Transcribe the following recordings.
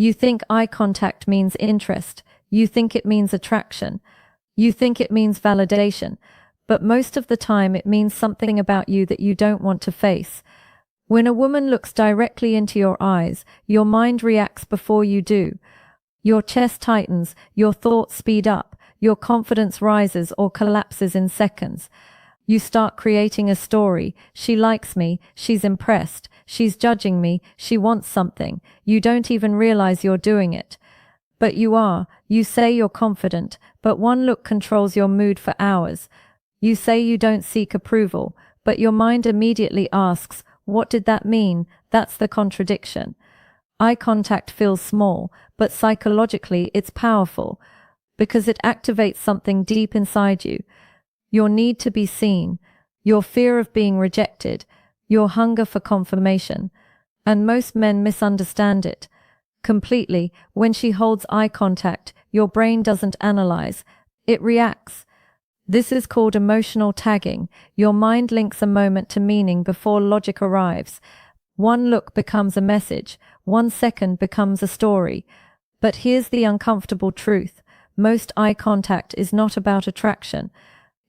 You think eye contact means interest. You think it means attraction. You think it means validation. But most of the time it means something about you that you don't want to face. When a woman looks directly into your eyes, your mind reacts before you do. Your chest tightens, your thoughts speed up, your confidence rises or collapses in seconds. You start creating a story. She likes me, she's impressed, she's judging me, she wants something. You don't even realize you're doing it. But you are. You say you're confident, but one look controls your mood for hours. You say you don't seek approval, but your mind immediately asks, what did that mean? That's the contradiction. Eye contact feels small, but psychologically it's powerful, because it activates something deep inside you. Your need to be seen, your fear of being rejected, your hunger for confirmation. And most men misunderstand it completely. When she holds eye contact, your brain doesn't analyze, it reacts. This is called emotional tagging. Your mind links a moment to meaning before logic arrives. One look becomes a message, 1 second becomes a story. But here's the uncomfortable truth. Most eye contact is not about attraction.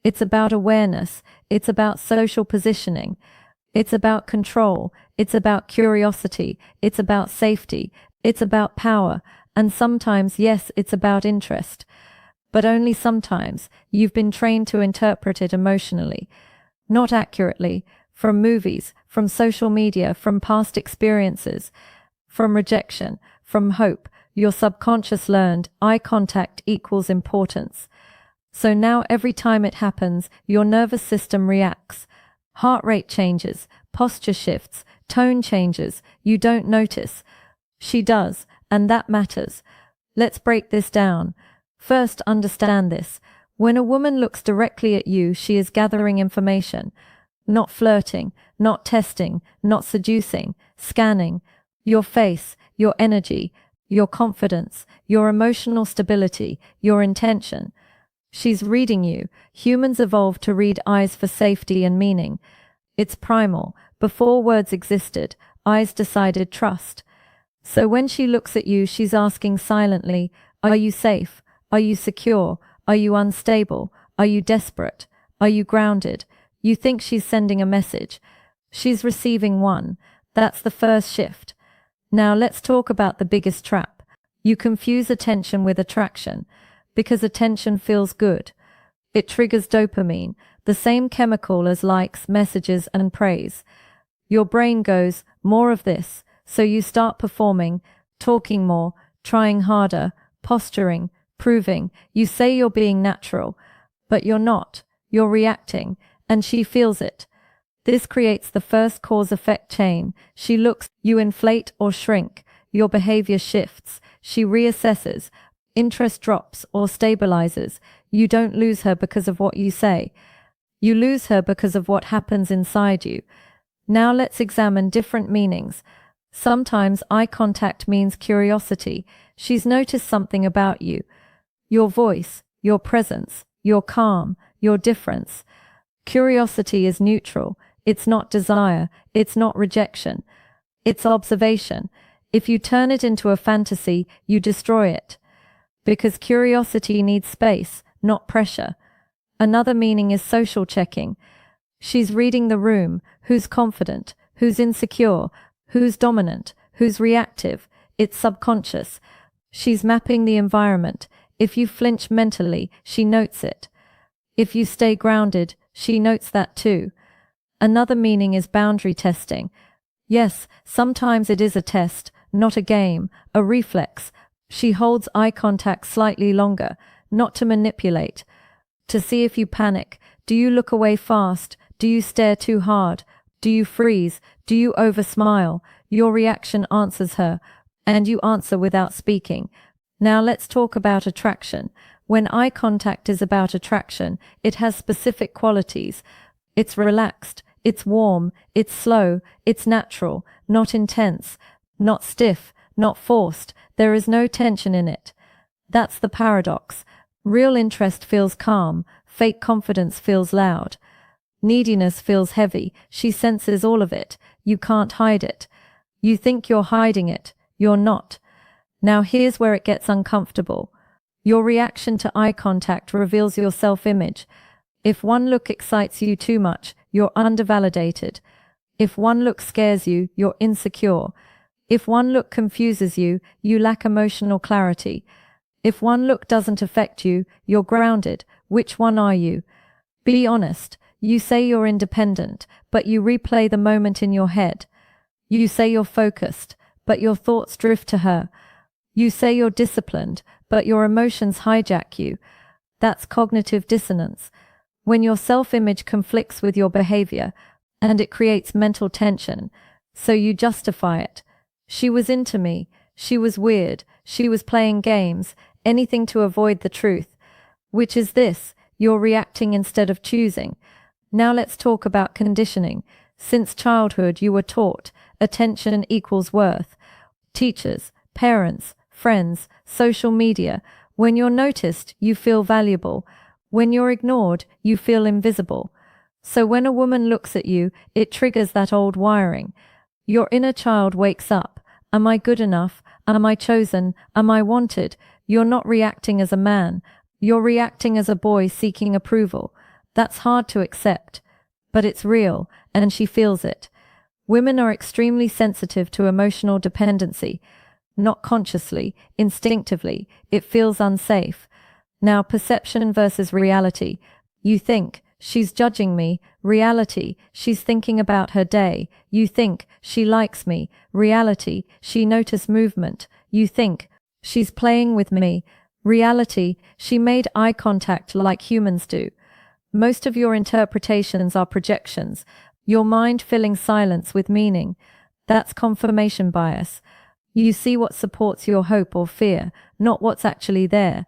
It's about awareness. It's about social positioning. It's about control. It's about curiosity. It's about safety. It's about power. And sometimes, yes, it's about interest. But only sometimes. You've been trained to interpret it emotionally. Not accurately. From movies, from social media, from past experiences, from rejection, from hope. Your subconscious learned eye contact equals importance. So now every time it happens, your nervous system reacts. Heart rate changes, posture shifts, tone changes. You don't notice. She does, and that matters. Let's break this down. First, understand this. When a woman looks directly at you, she is gathering information. Not flirting, not testing, not seducing, scanning. Your face, your energy, your confidence, your emotional stability, your intention. She's reading you. Humans evolved to read eyes for safety and meaning. It's primal. Before words existed, eyes decided trust. So when she looks at you, she's asking silently, are you safe? Are you secure? Are you unstable? Are you desperate? Are you grounded? You think she's sending a message. She's receiving one. That's the first shift. Now let's talk about the biggest trap. You confuse attention with attraction. Because attention feels good. It triggers dopamine, the same chemical as likes, messages, and praise. Your brain goes, more of this, so you start performing, talking more, trying harder, posturing, proving. You say you're being natural, but you're not. You're reacting, and she feels it. This creates the first cause-effect chain. She looks, you inflate or shrink. Your behavior shifts. She reassesses. Interest drops or stabilizes. You don't lose her because of what you say. You lose her because of what happens inside you. Now let's examine different meanings. Sometimes eye contact means curiosity. She's noticed something about you. Your voice, your presence, your calm, your difference. Curiosity is neutral. It's not desire. It's not rejection. It's observation. If you turn it into a fantasy, you destroy it. Because curiosity needs space, not pressure. Another meaning is social checking. She's reading the room. Who's confident? Who's insecure? Who's dominant? Who's reactive? It's subconscious. She's mapping the environment. If you flinch mentally, she notes it. If you stay grounded, she notes that too. Another meaning is boundary testing. Yes, sometimes it is a test, not a game, a reflex. She holds eye contact slightly longer, not to manipulate. To see if you panic. Do you look away fast? Do you stare too hard? Do you freeze? Do you oversmile? Your reaction answers her, and you answer without speaking. Now let's talk about attraction. When eye contact is about attraction, it has specific qualities. It's relaxed, it's warm, it's slow, it's natural, not intense, not stiff, not forced. There is no tension in it. That's the paradox. Real interest feels calm, fake confidence feels loud. Neediness feels heavy. She senses all of it. You can't hide it. You think you're hiding it. You're not. Now here's where it gets uncomfortable. Your reaction to eye contact reveals your self-image. If one look excites you too much, you're undervalidated. If one look scares you, you're insecure. If one look confuses you, you lack emotional clarity. If one look doesn't affect you, you're grounded. Which one are you? Be honest. You say you're independent, but you replay the moment in your head. You say you're focused, but your thoughts drift to her. You say you're disciplined, but your emotions hijack you. That's cognitive dissonance. When your self-image conflicts with your behavior, and it creates mental tension, so you justify it. She was into me. She was weird. She was playing games. Anything to avoid the truth. Which is this: you're reacting instead of choosing. Now let's talk about conditioning. Since childhood you were taught attention equals worth. Teachers, parents, friends, social media. When you're noticed, you feel valuable. When you're ignored, you feel invisible. So when a woman looks at you, it triggers that old wiring. Your inner child wakes up. Am I good enough? Am I chosen? Am I wanted? You're not reacting as a man. You're reacting as a boy seeking approval. That's hard to accept. But it's real, and she feels it. Women are extremely sensitive to emotional dependency. Not consciously, instinctively. It feels unsafe. Now, perception versus reality. You think, she's judging me. Reality, she's thinking about her day. You think, she likes me. Reality, she noticed movement. You think, she's playing with me. Reality, she made eye contact like humans do. Most of your interpretations are projections, your mind filling silence with meaning. That's confirmation bias. You see what supports your hope or fear, not what's actually there.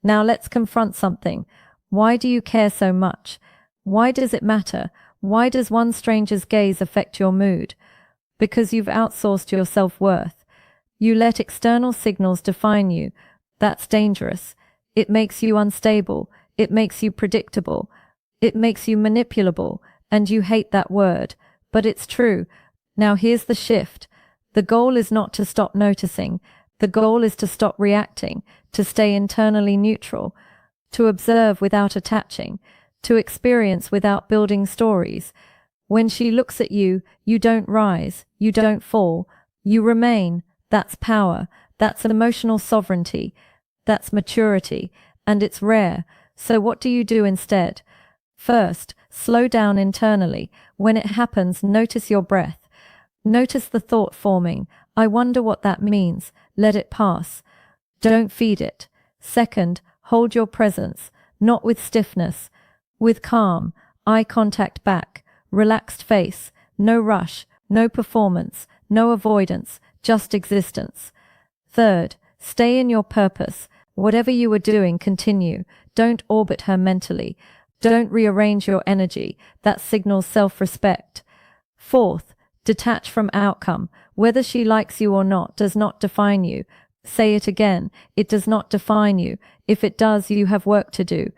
Now let's confront something. Why do you care so much? Why does it matter? Why does one stranger's gaze affect your mood? Because you've outsourced your self-worth. You let external signals define you. That's dangerous. It makes you unstable. It makes you predictable. It makes you manipulable. And you hate that word. But it's true. Now here's the shift. The goal is not to stop noticing. The goal is to stop reacting, to stay internally neutral, to observe without attaching, to experience without building stories. When she looks at you, you don't rise, you don't fall, you remain. That's power, that's emotional sovereignty, that's maturity, and it's rare. So what do you do instead? First, slow down internally. When it happens, notice your breath. Notice the thought forming. I wonder what that means. Let it pass. Don't feed it. Second, hold your presence, not with stiffness, with calm, eye contact back, relaxed face, no rush, no performance, no avoidance, just existence. Third, stay in your purpose. Whatever you are doing, continue. Don't orbit her mentally. Don't rearrange your energy. That signals self-respect. Fourth, detach from outcome. Whether she likes you or not does not define you. Say it again. It does not define you. If it does, you have work to do.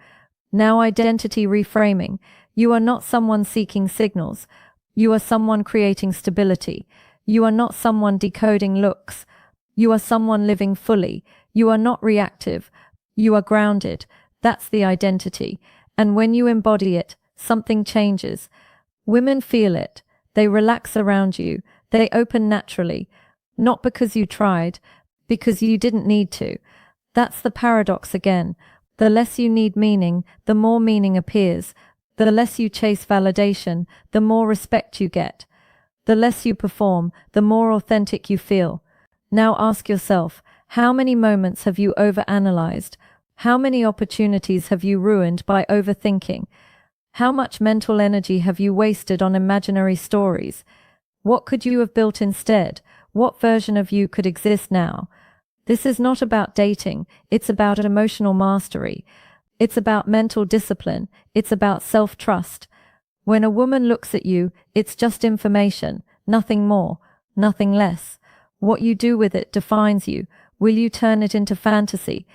Now, identity reframing. You are not someone seeking signals. You are someone creating stability. You are not someone decoding looks. You are someone living fully. You are not reactive. You are grounded. That's the identity. And when you embody it, something changes. Women feel it. They relax around you. They open naturally. Not because you tried, because you didn't need to. That's the paradox again. The less you need meaning, the more meaning appears. The less you chase validation, the more respect you get. The less you perform, the more authentic you feel. Now ask yourself, how many moments have you overanalyzed? How many opportunities have you ruined by overthinking? How much mental energy have you wasted on imaginary stories? What could you have built instead? What version of you could exist now? This is not about dating. It's about emotional mastery. It's about mental discipline. It's about self-trust. When a woman looks at you, it's just information, nothing more, nothing less. What you do with it defines you. Will you turn it into fantasy?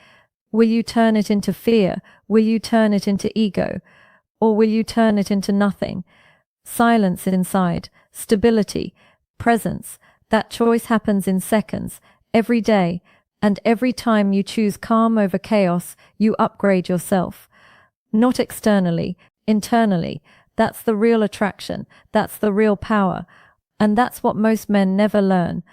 Will you turn it into fear? Will you turn it into ego? Or will you turn it into nothing? Silence inside, stability, presence. That choice happens in seconds, every day. And every time you choose calm over chaos, you upgrade yourself. Not externally, internally. That's the real attraction. That's the real power. And that's what most men never learn.